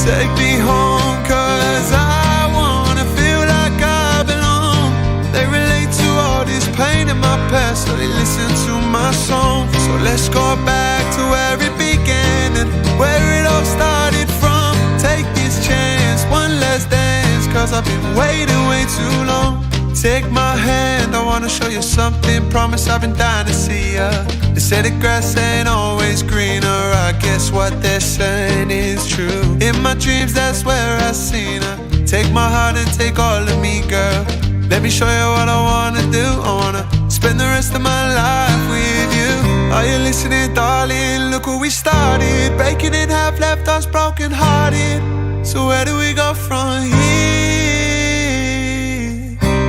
Take me home, cause I wanna feel like I belong. They relate to all this pain in my past, so they listen to my song. So let's go back to where it began and where it all started from. Take this chance, one last dance, cause I've been waiting way too long. Take my hand, I wanna show you something. Promise I've been dying to see ya. They say the grass ain't always greener. I guess what they're saying is true. In my dreams, that's where I seen her. Take my heart and take all of me, girl. Let me show you what I wanna do. I wanna spend the rest of my life with you. Are you listening, darling? Look where we started. Breaking in half, left us broken hearted. So where do we go from here?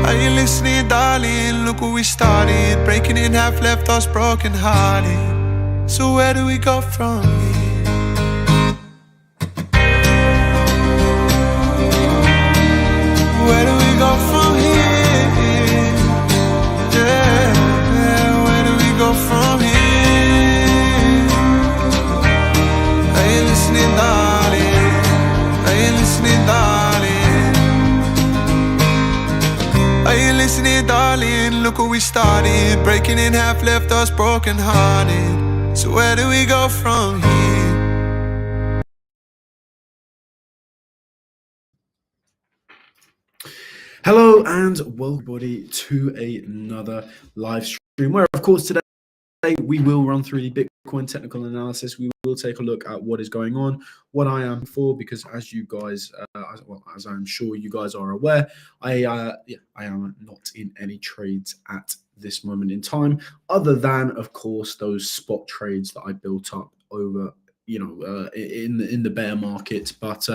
Are you listening, darling? Look where we started. Breaking in half, left us broken hearted. So where do we go from here? Where do we go from here? Yeah, where do we go from here? Are you listening, darling? Are you listening, darling? Are you listening, darling? Look where we started. Breaking in half, left us broken hearted. So where do we go from here? Hello and welcome everybody to another live stream where, of course, today we will run through the Bitcoin technical analysis. We will take a look at what is going on, what I am for, because as you guys, as I'm sure you guys are aware, I am not in any trades at this moment in time, other than, of course, those spot trades that I built up over, in the bear market, but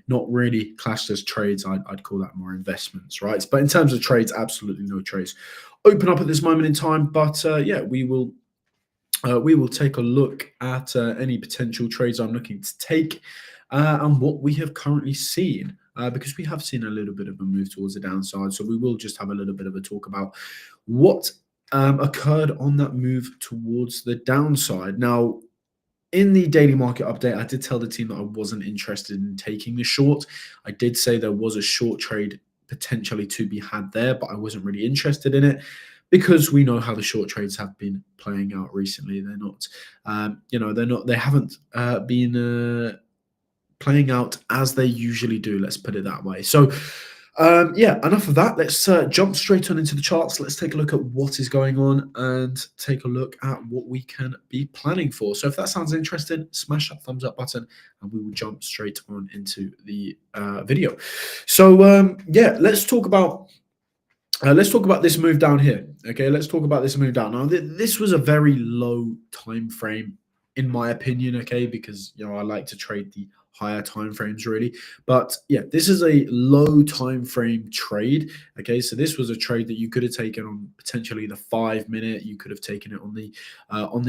not really classed as trades. I'd call that more investments, right? But in terms of trades, absolutely no trades open up at this moment in time. But we will take a look at any potential trades I'm looking to take and what we have currently seen, because we have seen a little bit of a move towards the downside. So we will just have a little bit of a talk about what occurred on that move towards the downside. Now, in the daily market update, I did tell the team that I wasn't interested in taking the short. I did say there was a short trade potentially to be had there, but I wasn't really interested in it because we know how the short trades have been playing out recently. They're not, they haven't been playing out as they usually do. Let's put it that way. So, enough of that. Let's jump straight on into the charts. Let's take a look at what is going on and take a look at what we can be planning for. So if that sounds interesting, smash that thumbs up button and we will jump straight on into the video. So let's talk about this move down here. Okay, let's talk about this move down. Now, this was a very low time frame, in my opinion. Okay, because I like to trade the higher time frames really, but this is a low time frame trade. Okay, so this was a trade that you could have taken on potentially the 5 minute. You could have taken it on the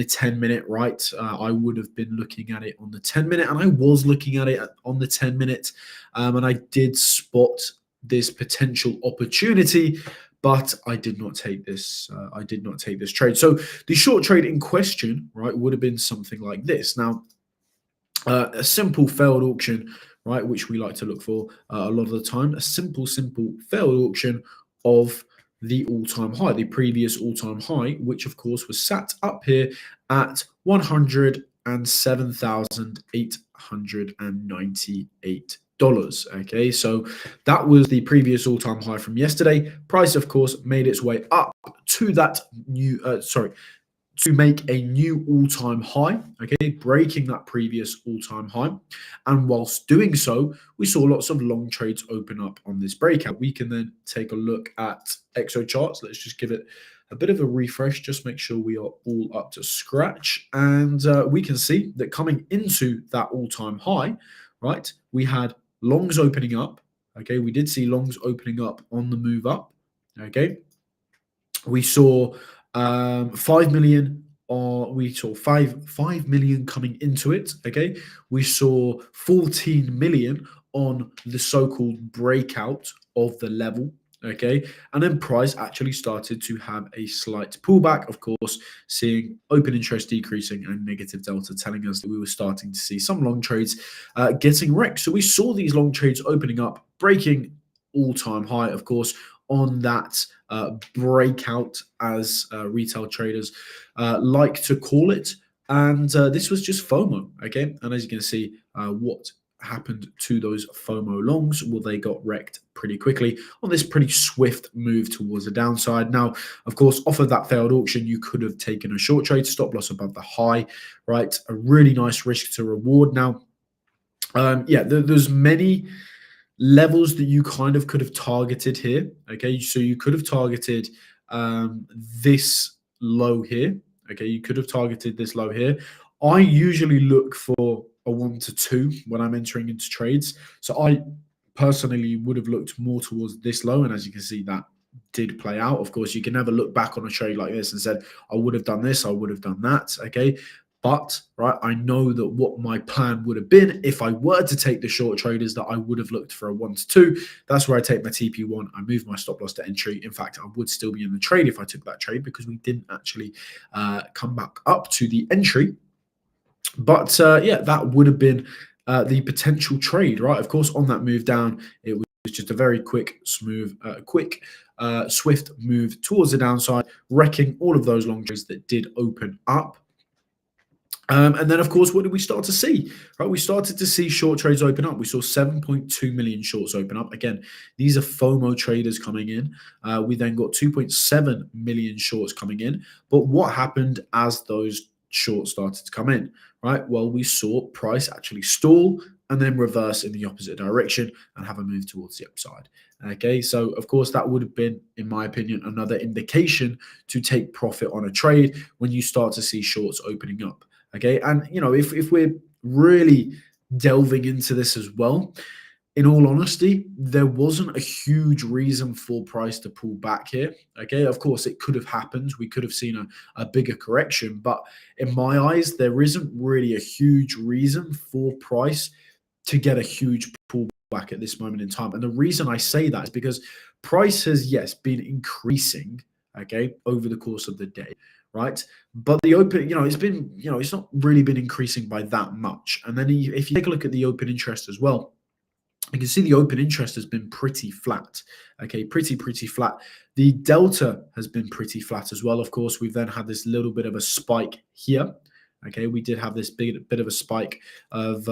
10 minute, right? I would have been looking at it on the 10 minute, and I was looking at it on the 10 minute, and I did spot this potential opportunity, but I did not take this. I did not take this trade. So the short trade in question, right, would have been something like this. Now, a simple failed auction, right, which we like to look for a lot of the time. A simple failed auction of the all-time high, the previous all-time high, which of course was sat up here at $107,898. Okay, so that was the previous all-time high from yesterday. Price, of course, made its way up to that new, to make a new all-time high, okay, breaking that previous all-time high. And whilst doing so, we saw lots of long trades open up on this breakout. We can then take a look at XO charts. Let's just give it a bit of a refresh, just make sure we are all up to scratch. And we can see that coming into that all-time high, right, we had longs opening up. Okay, we did see longs opening up on the move up. Okay, we saw 5 million, or we saw 5 million coming into it. Okay, we saw 14 million on the so-called breakout of the level. Okay, and then price actually started to have a slight pullback, of course, seeing open interest decreasing and negative delta telling us that we were starting to see some long trades getting wrecked. So we saw these long trades opening up, breaking all-time high, of course, on that breakout, as retail traders like to call it. And this was just FOMO, okay? And as you can see, what happened to those FOMO longs? Well, they got wrecked pretty quickly on this pretty swift move towards the downside. Now, of course, off of that failed auction, you could have taken a short trade, stop loss above the high, right? A really nice risk to reward. Now, there's many levels that you kind of could have targeted here. Okay, so you could have targeted this low here. Okay, you could have targeted this low here. I usually look for a 1 to 2 when I'm entering into trades. So I personally would have looked more towards this low, and as you can see, that did play out. Of course, you can never look back on a trade like this and said, I would have done this, I would have done that. Okay, but right, I know that what my plan would have been if I were to take the short trade is that I would have looked for a 1 to 2. That's where I take my TP1. I move my stop loss to entry. In fact, I would still be in the trade if I took that trade because we didn't actually come back up to the entry. But that would have been the potential trade, right? Of course, on that move down, it was just a very quick, smooth, swift move towards the downside, wrecking all of those long trades that did open up. And then, of course, what did we start to see? Right, we started to see short trades open up. We saw 7.2 million shorts open up. Again, these are FOMO traders coming in. We then got 2.7 million shorts coming in. But what happened as those shorts started to come in? Right, well, we saw price actually stall and then reverse in the opposite direction and have a move towards the upside. Okay, so of course that would have been, in my opinion, another indication to take profit on a trade when you start to see shorts opening up. Okay, and if we're really delving into this as well, in all honesty, there wasn't a huge reason for price to pull back here. Okay, of course, it could have happened. We could have seen a bigger correction, but in my eyes, there isn't really a huge reason for price to get a huge pullback at this moment in time. And the reason I say that is because price has, yes, been increasing, okay, over the course of the day, right? But the open, it's been, it's not really been increasing by that much. And then if you take a look at the open interest as well, you can see the open interest has been pretty flat. Okay, pretty flat. The delta has been pretty flat as well. Of course, we've then had this little bit of a spike here. Okay, we did have this bit of a spike of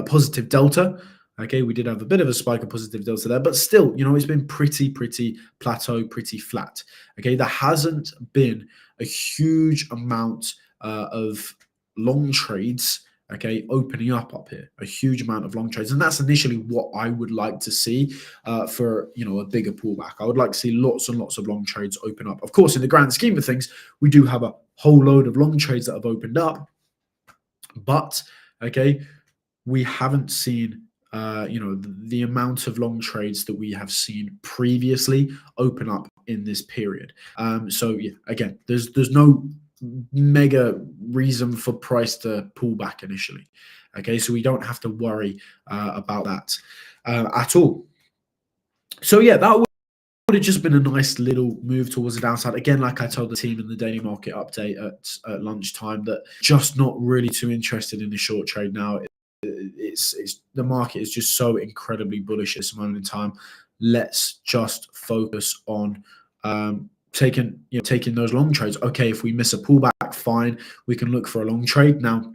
positive delta. Okay, we did have a bit of a spike of positive delta there, but still, it's been pretty plateau, pretty flat. Okay, there hasn't been a huge amount of long trades, okay, opening up here, a huge amount of long trades. And that's initially what I would like to see for, a bigger pullback. I would like to see lots and lots of long trades open up. Of course, in the grand scheme of things, we do have a whole load of long trades that have opened up, but, okay, we haven't seen the amount of long trades that we have seen previously open up in this period. So yeah, again, there's no mega reason for price to pull back initially. Okay, so we don't have to worry about that at all. So yeah, that would have just been a nice little move towards the downside. Again, like I told the team in the daily market update at lunchtime, that just not really too interested in the short trade now. It's the market is just so incredibly bullish at this moment in time. Let's just focus on taking those long trades. Okay, if we miss a pullback, fine, we can look for a long trade. Now,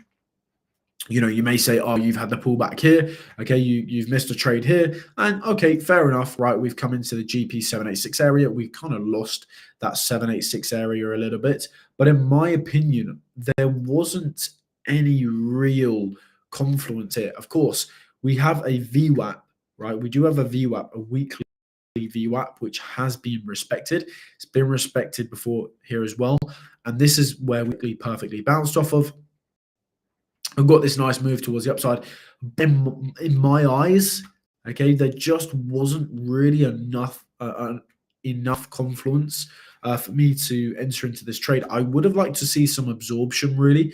you may say, oh, you've had the pullback here. Okay, you've missed a trade here. And okay, fair enough, right? We've come into the GP 786 area. We kind of lost that 786 area a little bit. But in my opinion, there wasn't any real confluence here. Of course, we have a VWAP, right? We do have a VWAP, a weekly VWAP, which has been respected. It's been respected before here as well. And this is where weekly perfectly bounced off of. I've got this nice move towards the upside. In my eyes, okay, there just wasn't really enough confluence for me to enter into this trade. I would have liked to see some absorption, really.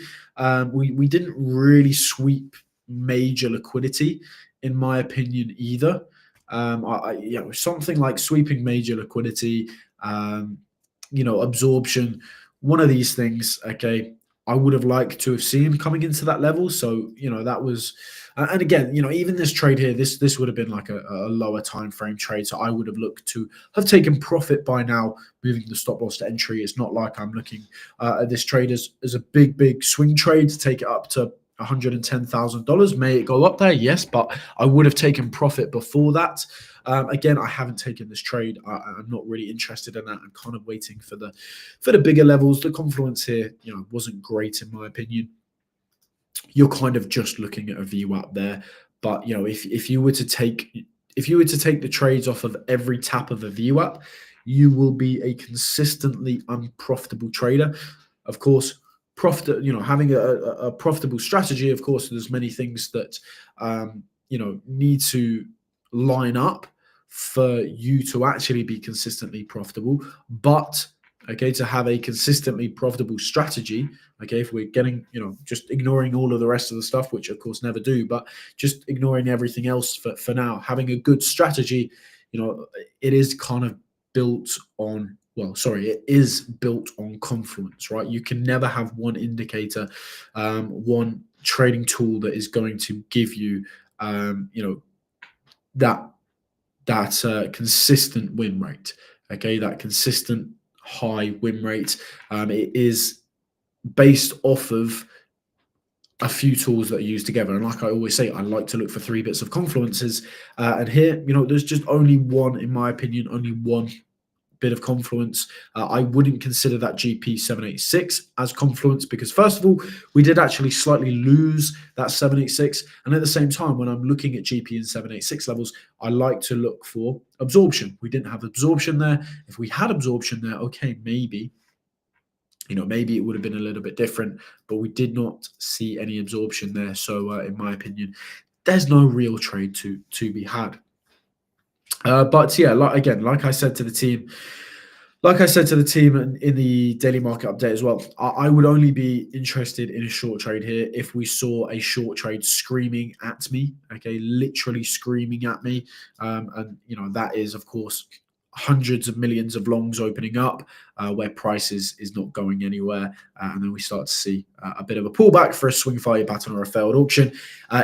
We didn't really sweep major liquidity, in my opinion, either. Something like sweeping major liquidity, absorption, one of these things. Okay, I would have liked to have seen coming into that level. So that was, and again, even this trade here, this would have been like a lower time frame trade. So I would have looked to have taken profit by now, moving the stop loss to entry. It's not like I'm looking at this trade as a big swing trade to take it up to $110,000. May it go up there? Yes, but I would have taken profit before that. Again, I haven't taken this trade. I'm not really interested in that. I'm kind of waiting for the bigger levels. The confluence here, wasn't great in my opinion. You're kind of just looking at a VWAP there, but if you were to take the trades off of every tap of a VWAP, you will be a consistently unprofitable trader. Of course, having a profitable strategy, of course, there's many things that need to line up for you to actually be consistently profitable. But to have a consistently profitable strategy, if we're getting, just ignoring all of the rest of the stuff, which of course never do, but just ignoring everything else for now, having a good strategy, it is kind of built on, it is built on confluence, right? You can never have one indicator, one trading tool that is going to give you, that consistent win rate. That consistent high win rate. It is based off of a few tools that are used together. And like I always say, I like to look for 3 bits of confluences. And here, there's just only one, in my opinion, only one bit of confluence. I wouldn't consider that GP 786 as confluence because, first of all, we did actually slightly lose that 786. And at the same time, when I'm looking at GP and 786 levels, I like to look for absorption. We didn't have absorption there. If we had absorption there, okay, maybe it would have been a little bit different, but we did not see any absorption there. So in my opinion, there's no real trade to be had. But yeah, like I said to the team in the daily market update as well, I would only be interested in a short trade here if we saw a short trade screaming at me, literally screaming at me. And that is, of course, hundreds of millions of longs opening up where price is not going anywhere. And then we start to see a bit of a pullback for a swing failure pattern or a failed auction.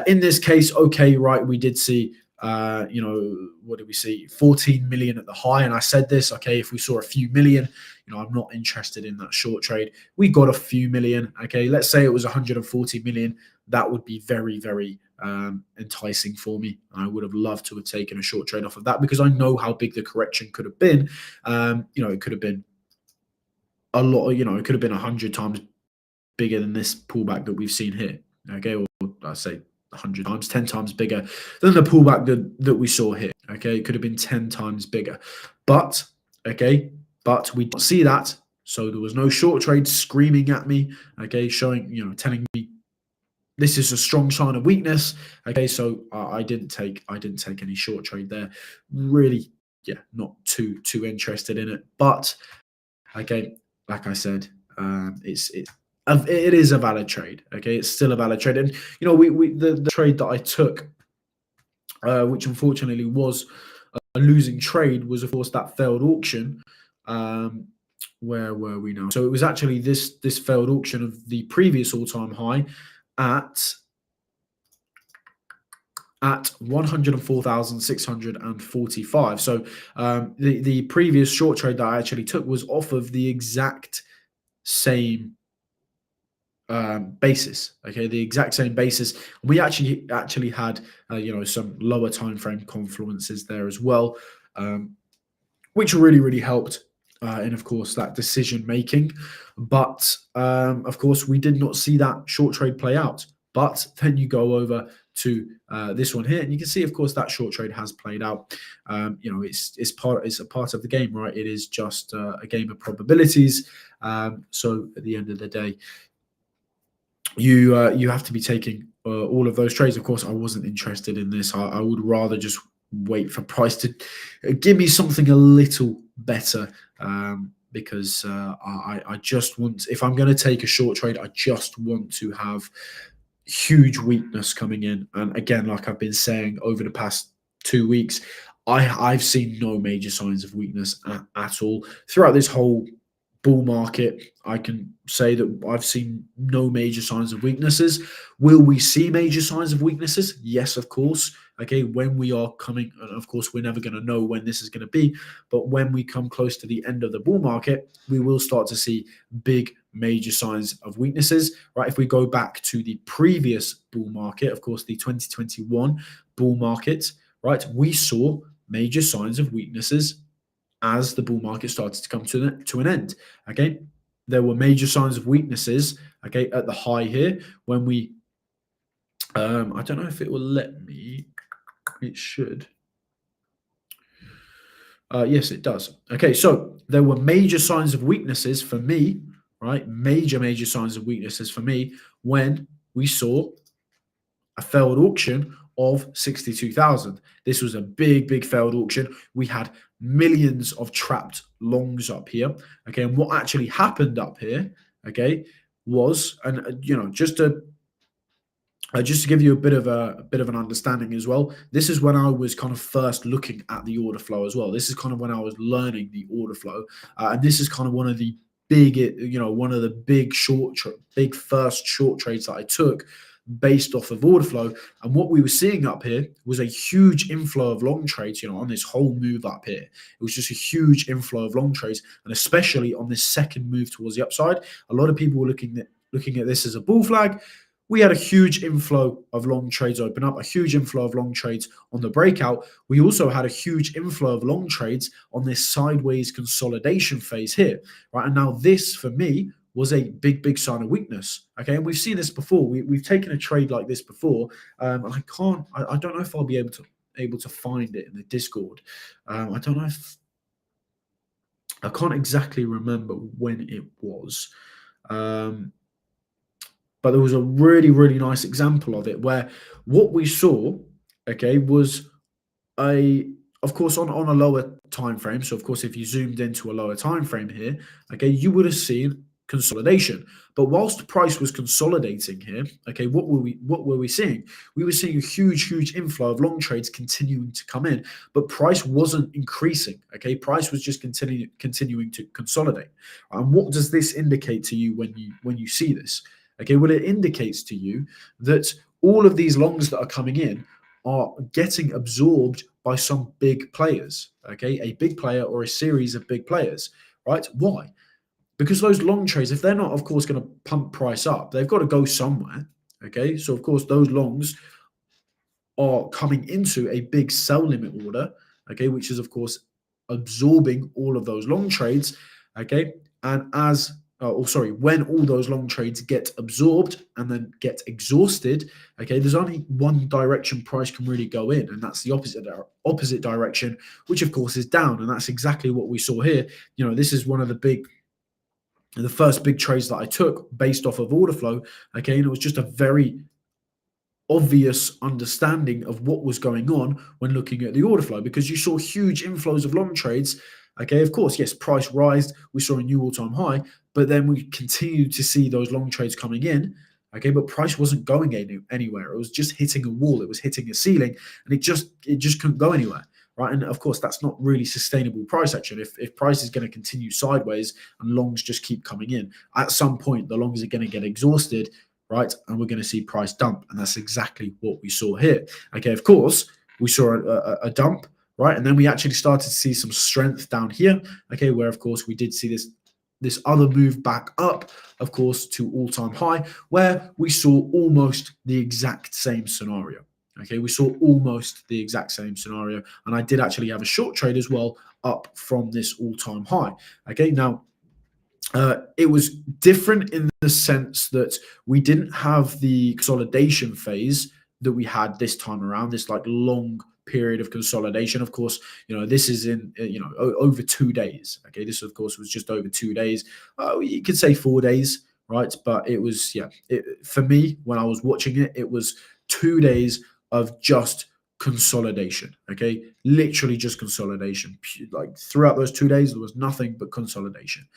In this case, we did see, what did we see? 14 million at the high. And I said this, if we saw a few million, I'm not interested in that short trade. We got a few million. Let's say it was 140 million. That would be very, very enticing for me. I would have loved to have taken a short trade off of that because I know how big the correction could have been. It could have been a lot, it could have been 100 times bigger than this pullback that we've seen here. Or I say 100 times, 10 times bigger than the pullback that we saw here. It could have been 10 times bigger. But we don't see that. So there was no short trade screaming at me, showing, telling me this is a strong sign of weakness. So I didn't take any short trade there. Really, not too interested in it. But like I said, it is a valid trade. It's still a valid trade. And the trade that I took, which unfortunately was a losing trade, was of course that failed auction. Where were we now? So it was actually this failed auction of the previous all-time high at 104,645. So the previous short trade that I actually took was off of the exact same basis. The exact same basis. We actually had some lower time frame confluences there as well, which really helped in, of course, that decision making. But of course, we did not see that short trade play out. But then you go over to this one here, and you can see, of course, that short trade has played out. It's a part of the game, right? It is just a game of probabilities. So at the end of the day, you have to be taking all of those trades. Of course, I wasn't interested in this. I would rather just wait for price to give me something a little better, because I just want, if I'm going to take a short trade, I just want to have huge weakness coming in. And again, like I've been saying over the past 2 weeks, I've seen no major signs of weakness at all throughout this whole bull market. I can say that I've seen no major signs of weaknesses. Will we see major signs of weaknesses? Yes, of course. Okay, when we are coming, and of course, we're never going to know when this is going to be, but when we come close to the end of the bull market, we will start to see big major signs of weaknesses, right? If we go back to the previous bull market, of course, the 2021 bull market, right, we saw major signs of weaknesses as the bull market started to come to an end. Okay, there were major signs of weaknesses. Okay, at the high here when we, I don't know if it will let me. It should. Yes, it does. Okay, so there were major signs of weaknesses for me, right? Major signs of weaknesses for me when we saw a failed auction of 62,000. This was a big failed auction. We had millions of trapped longs up here. Okay, and what actually happened up here, okay, was, and just to give you a bit of an understanding as well. This is when I was kind of first looking at the order flow as well. This is kind of when I was learning the order flow, and this is kind of one of the big, big first short trades that I took based off of order flow. And what we were seeing up here was a huge inflow of long trades, on this whole move up here. It was just a huge inflow of long trades, and especially on this second move towards the upside. A lot of people were looking at this as a bull flag. We had a huge inflow of long trades open up, a huge inflow of long trades on the breakout. We also had a huge inflow of long trades on this sideways consolidation phase here, right? And now this, for me, was a big sign of weakness. Okay, and we've seen this before. We've taken a trade like this before. I don't know if I'll be able to find it in the Discord. I don't know if I can't exactly remember when it was. But there was a really nice example of it where what we saw, okay, was of course, on a lower time frame. So, of course, if you zoomed into a lower time frame here, okay, you would have seen consolidation. But whilst price was consolidating here, okay, what were we seeing? We were seeing a huge inflow of long trades continuing to come in, but price wasn't increasing. Okay, price was just continuing to consolidate. And what does this indicate to you when you see this? Okay, well, it indicates to you that all of these longs that are coming in are getting absorbed by some big players. Okay, a big player or a series of big players, right? Why? Because those long trades, if they're not, of course, going to pump price up, they've got to go somewhere. Okay, so of course, those longs are coming into a big sell limit order, okay, which is, of course, absorbing all of those long trades. Okay, and when all those long trades get absorbed and then get exhausted, okay, there's only one direction price can really go in, and that's the opposite direction, which of course is down. And that's exactly what we saw here. This is one of the first big trades that I took based off of order flow. Okay, and it was just a very obvious understanding of what was going on when looking at the order flow, because you saw huge inflows of long trades. Okay, of course, yes, price rised. We saw a new all-time high, but then we continued to see those long trades coming in. Okay, but price wasn't going anywhere. It was just hitting a wall. It was hitting a ceiling, and it just couldn't go anywhere, right? And of course, that's not really sustainable price action. If price is going to continue sideways and longs just keep coming in, at some point the longs are going to get exhausted, right? And we're going to see price dump, and that's exactly what we saw here. Okay, of course, we saw a dump. Right, and then we actually started to see some strength down here, okay, where of course we did see this other move back up, of course, to all-time high, where we saw almost the exact same scenario. Okay, we saw almost the exact same scenario, and I did actually have a short trade as well up from this all-time high. Okay, now it was different in the sense that we didn't have the consolidation phase that we had this time around, this like long period of consolidation. Of course, this is in over 2 days. Okay, this of course was just over 2 days. You could say 4 days, right? But it was for me, when I was watching it, it was 2 days of just consolidation. Okay, literally just consolidation. Like throughout those 2 days, there was nothing but consolidation.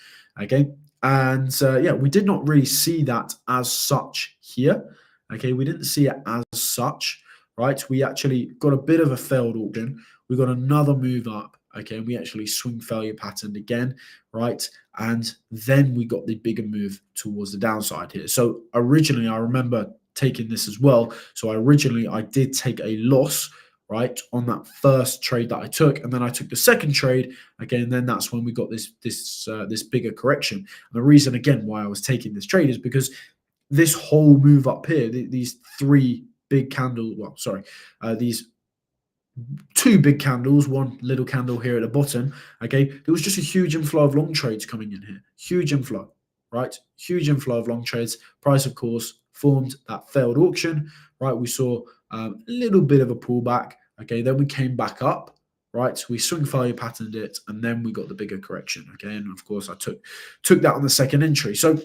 Okay, and we did not really see that as such here. Okay, we didn't see it as such. right? We actually got a bit of a failed auction. We got another move up, okay, and we actually swing failure patterned again, right? And then we got the bigger move towards the downside here. So originally, I remember taking this as well. So I did take a loss, right, on that first trade that I took, and then I took the second trade again. And then that's when we got this bigger correction. And the reason again why I was taking this trade is because this whole move up here, these three big candles, these two big candles, one little candle here at the bottom, okay, there was just a huge inflow of long trades coming in here. Huge inflow, right? Huge inflow of long trades. Price, of course, formed that failed auction, right? We saw a little bit of a pullback, okay, then we came back up, right? We swing failure patterned it, and then we got the bigger correction, okay, and of course I took that on the second entry. So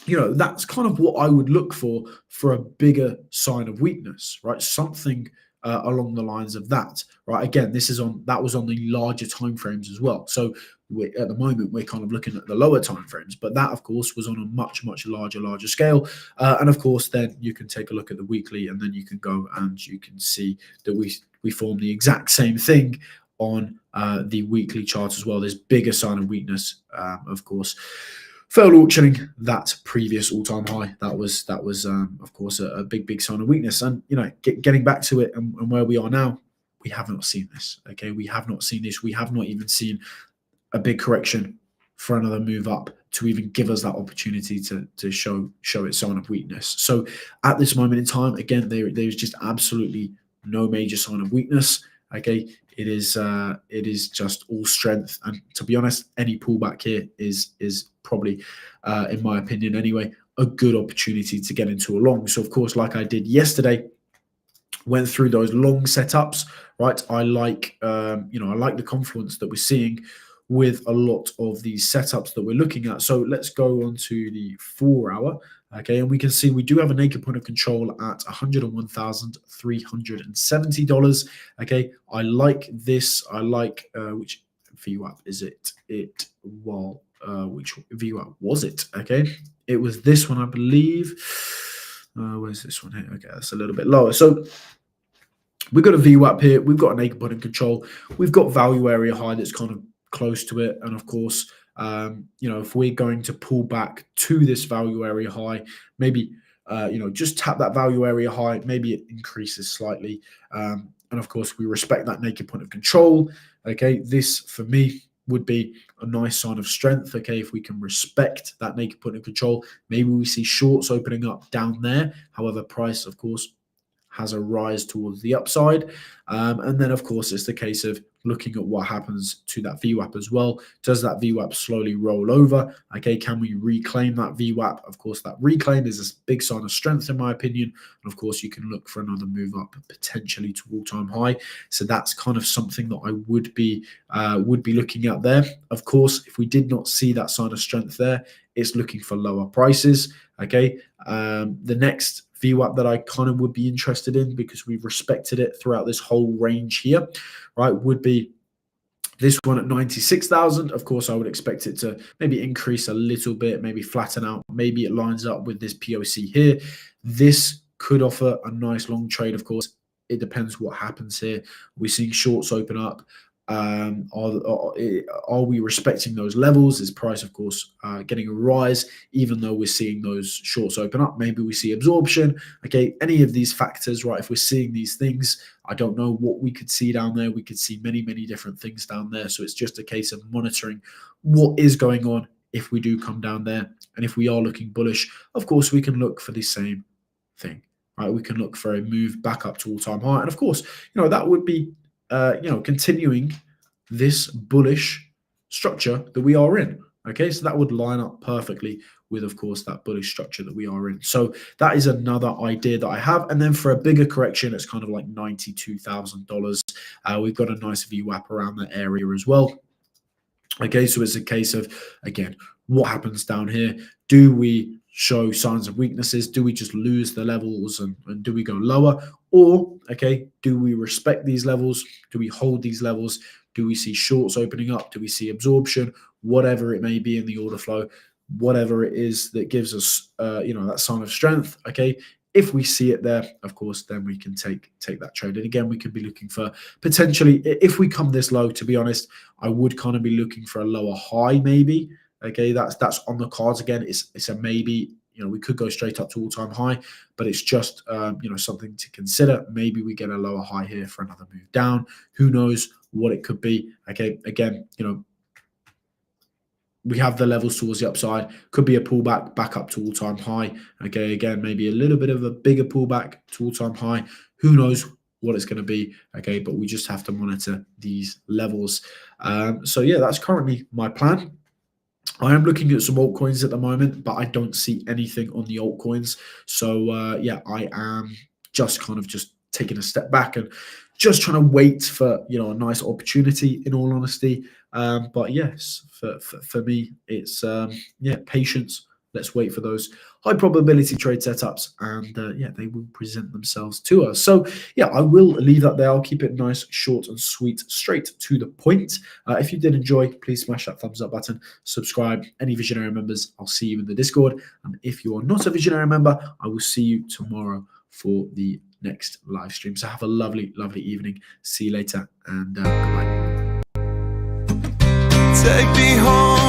that's kind of what I would look for a bigger sign of weakness, right? Something along the lines of that, right? Again, that was on the larger time frames as well. So at the moment we're kind of looking at the lower time frames, but that of course was on a much larger scale. And of course, then you can take a look at the weekly, and then you can go and you can see that we form the exact same thing on the weekly chart as well. There's bigger sign of weakness, of course. Failed auctioning that previous all-time high. That was of course a big sign of weakness. And getting back to it and where we are now, we have not seen this. Okay, we have not seen this. We have not even seen a big correction for another move up to even give us that opportunity to show its sign of weakness. So at this moment in time, again, there's just absolutely no major sign of weakness. Okay, it is just all strength, and to be honest, any pullback here is probably, in my opinion anyway, a good opportunity to get into a long. So of course, like I did yesterday, went through those long setups, right? I like I like the confluence that we're seeing with a lot of these setups that we're looking at. So let's go on to the 4 hour. Okay, and we can see we do have a naked point of control at $101,370. Okay, I like this. I like which VWAP is it? Which VWAP was it? Okay, it was this one, I believe. Where's this one here? Okay, that's a little bit lower. So we've got a VWAP here. We've got a naked point of control. We've got value area high that's kind of close to it, and of course, if we're going to pull back to this value area high, maybe just tap that value area high, maybe it increases slightly, and of course we respect that naked point of control. Okay, this for me would be a nice sign of strength. Okay, if we can respect that naked point of control, maybe we see shorts opening up down there. However, price of course has a rise towards the upside, and then of course it's the case of looking at what happens to that VWAP as well. Does that VWAP slowly roll over? Okay, can we reclaim that VWAP? Of course, that reclaim is a big sign of strength in my opinion, and of course you can look for another move up potentially to all-time high. So that's kind of something that I would be looking at there. Of course, if we did not see that sign of strength there, it's looking for lower prices. Okay, the next VWAP that I kind of would be interested in, because we've respected it throughout this whole range here, right, would be this one at 96,000. Of course, I would expect it to maybe increase a little bit, maybe flatten out. Maybe it lines up with this POC here. This could offer a nice long trade. Of course, it depends what happens here. We're seeing shorts open up. Are we respecting those levels? Is price, of course, getting a rise, even though we're seeing those shorts open up? Maybe we see absorption. Okay, any of these factors, right? If we're seeing these things, I don't know what we could see down there. We could see many different things down there. So it's just a case of monitoring what is going on if we do come down there. And if we are looking bullish, of course, we can look for the same thing, right? We can look for a move back up to all-time high. And of course, that would be continuing this bullish structure that we are in. Okay, so that would line up perfectly with, of course, that bullish structure that we are in. So that is another idea that I have. And then for a bigger correction, it's kind of like $92,000. We've got a nice VWAP around that area as well. Okay, so it's a case of, again, what happens down here? Do we show signs of weaknesses? Do we just lose the levels and do we go lower? Or, okay, do we respect these levels? Do we hold these levels? Do we see shorts opening up? Do we see absorption? Whatever it may be in the order flow, whatever it is that gives us, that sign of strength, okay, If we see it there, of course, then we can take that trade. And again, we could be looking for potentially, if we come this low, to be honest, I would kind of be looking for a lower high maybe. Okay, that's on the cards again. It's a maybe. We could go straight up to all-time high, but it's just something to consider. Maybe we get a lower high here for another move down. Who knows what it could be? Okay, again, we have the levels towards the upside. Could be a pullback back up to all-time high. Okay, again, maybe a little bit of a bigger pullback to all-time high. Who knows what it's going to be? Okay, but we just have to monitor these levels. So yeah, that's currently my plan. I am looking at some altcoins at the moment, but I don't see anything on the altcoins. So yeah, I am just kind of just taking a step back and just trying to wait for a nice opportunity, in all honesty. But yes, for me, it's patience. Let's wait for those high probability trade setups, and they will present themselves to us. So yeah, I will leave that there. I'll keep it nice, short and sweet, straight to the point. If you did enjoy, please smash that thumbs up button, subscribe. Any Visionary members, I'll see you in the Discord. And if you are not a Visionary member, I will see you tomorrow for the next live stream. So have a lovely, lovely evening. See you later, and goodbye. Take me home.